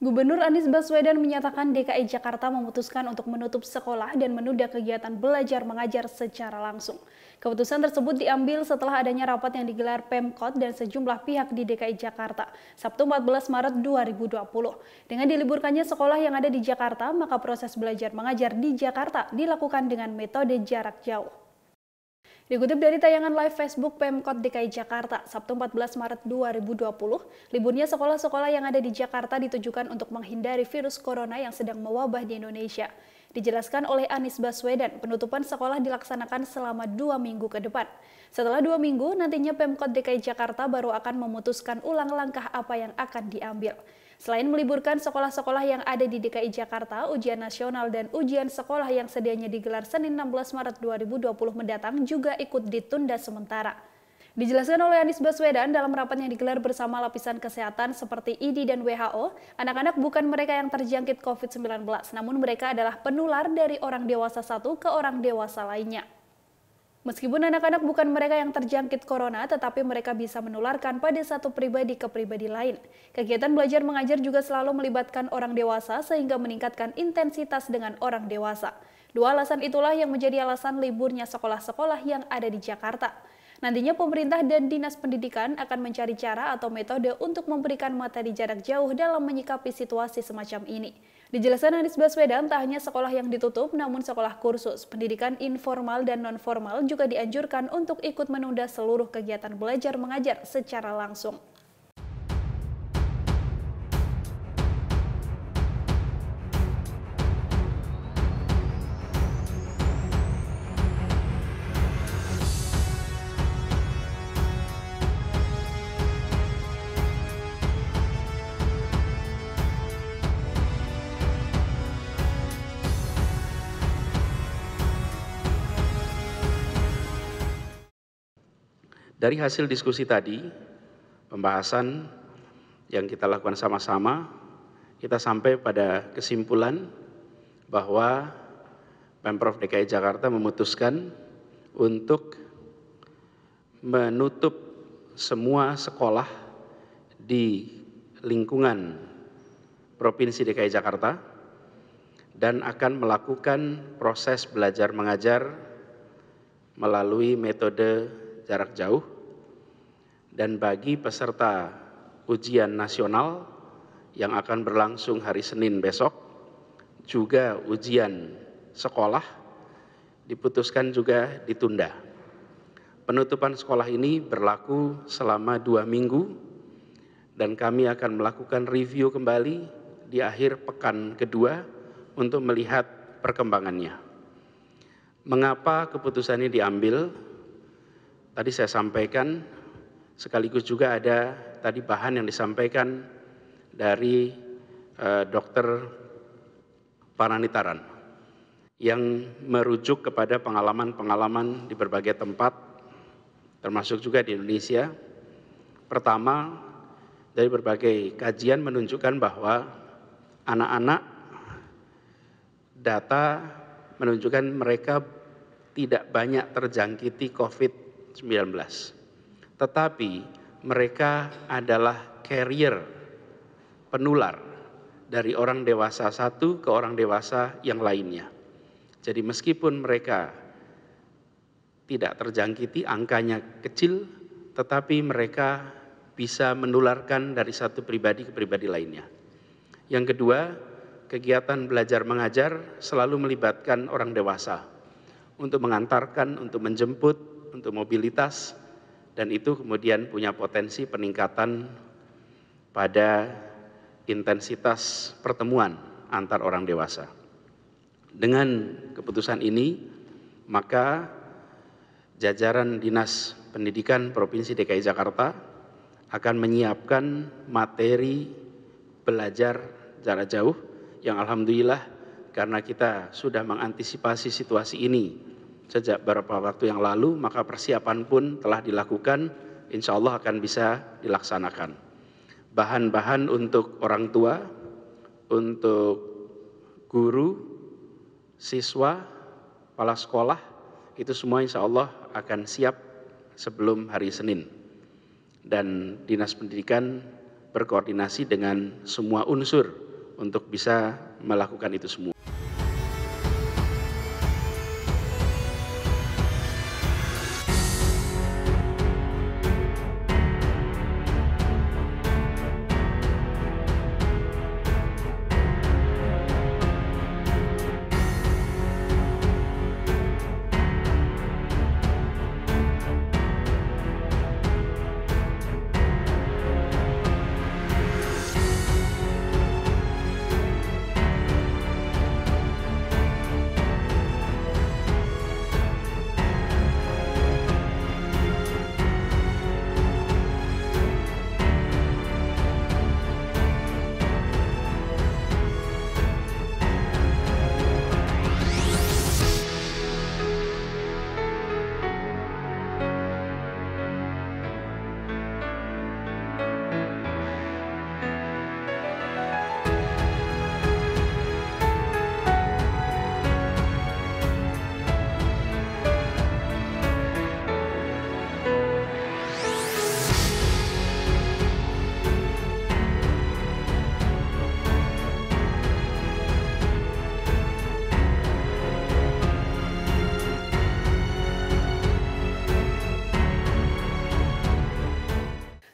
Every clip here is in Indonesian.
Gubernur Anies Baswedan menyatakan DKI Jakarta memutuskan untuk menutup sekolah dan menunda kegiatan belajar mengajar secara langsung. Keputusan tersebut diambil setelah adanya rapat yang digelar Pemkot dan sejumlah pihak di DKI Jakarta, Sabtu 14 Maret 2020. Dengan diliburkannya sekolah yang ada di Jakarta, maka proses belajar mengajar di Jakarta dilakukan dengan metode jarak jauh. Dikutip dari tayangan live Facebook Pemkot DKI Jakarta, Sabtu 14 Maret 2020, liburnya sekolah-sekolah yang ada di Jakarta ditujukan untuk menghindari virus corona yang sedang mewabah di Indonesia. Dijelaskan oleh Anies Baswedan, penutupan sekolah dilaksanakan selama 2 minggu ke depan. Setelah 2 minggu, nantinya Pemkot DKI Jakarta baru akan memutuskan ulang langkah apa yang akan diambil. Selain meliburkan sekolah-sekolah yang ada di DKI Jakarta, ujian nasional dan ujian sekolah yang sedianya digelar Senin 16 Maret 2020 mendatang juga ikut ditunda sementara. Dijelaskan oleh Anies Baswedan dalam rapat yang digelar bersama lapisan kesehatan seperti ID dan WHO, anak-anak bukan mereka yang terjangkit COVID-19, namun mereka adalah penular dari orang dewasa satu ke orang dewasa lainnya. Meskipun anak-anak bukan mereka yang terjangkit corona, tetapi mereka bisa menularkan pada satu pribadi ke pribadi lain. Kegiatan belajar mengajar juga selalu melibatkan orang dewasa sehingga meningkatkan intensitas dengan orang dewasa. Dua alasan itulah yang menjadi alasan liburnya sekolah-sekolah yang ada di Jakarta. Nantinya pemerintah dan Dinas Pendidikan akan mencari cara atau metode untuk memberikan materi jarak jauh dalam menyikapi situasi semacam ini. Dijelaskan Anies Baswedan, tak hanya sekolah yang ditutup, namun sekolah kursus, pendidikan informal dan non-formal juga dianjurkan untuk ikut menunda seluruh kegiatan belajar mengajar secara langsung. Dari hasil diskusi tadi, pembahasan yang kita lakukan sama-sama, kita sampai pada kesimpulan bahwa Pemprov DKI Jakarta memutuskan untuk menutup semua sekolah di lingkungan Provinsi DKI Jakarta dan akan melakukan proses belajar mengajar melalui metode jarak jauh, dan bagi peserta ujian nasional yang akan berlangsung hari Senin besok, juga ujian sekolah diputuskan juga ditunda. Penutupan sekolah ini berlaku selama 2 minggu dan kami akan melakukan review kembali di akhir pekan kedua untuk melihat perkembangannya. Mengapa keputusan ini diambil? Tadi saya sampaikan, sekaligus juga ada tadi bahan yang disampaikan dari Dr. Pananitaran yang merujuk kepada pengalaman-pengalaman di berbagai tempat, termasuk juga di Indonesia. Pertama, dari berbagai kajian menunjukkan bahwa anak-anak data menunjukkan mereka tidak banyak terjangkiti COVID-19, tetapi mereka adalah carrier, penular dari orang dewasa satu ke orang dewasa yang lainnya. Jadi meskipun mereka tidak terjangkiti, angkanya kecil, tetapi mereka bisa menularkan dari satu pribadi ke pribadi lainnya. Yang kedua, kegiatan belajar mengajar selalu melibatkan orang dewasa untuk mengantarkan, untuk menjemput, untuk mobilitas, dan itu kemudian punya potensi peningkatan pada intensitas pertemuan antar orang dewasa. Dengan keputusan ini, maka jajaran Dinas Pendidikan Provinsi DKI Jakarta akan menyiapkan materi belajar jarak jauh yang alhamdulillah karena kita sudah mengantisipasi situasi ini sejak beberapa waktu yang lalu, maka persiapan pun telah dilakukan, insya Allah akan bisa dilaksanakan. Bahan-bahan untuk orang tua, untuk guru, siswa, kepala sekolah, itu semua insya Allah akan siap sebelum hari Senin. Dan Dinas Pendidikan berkoordinasi dengan semua unsur untuk bisa melakukan itu semua.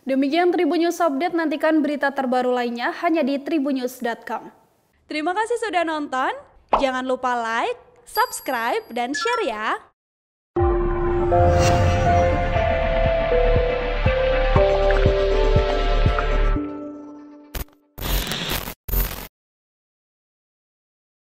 Demikian Tribun News Update, nantikan berita terbaru lainnya hanya di tribunnews.com. Terima kasih sudah nonton, jangan lupa like, subscribe, dan share ya!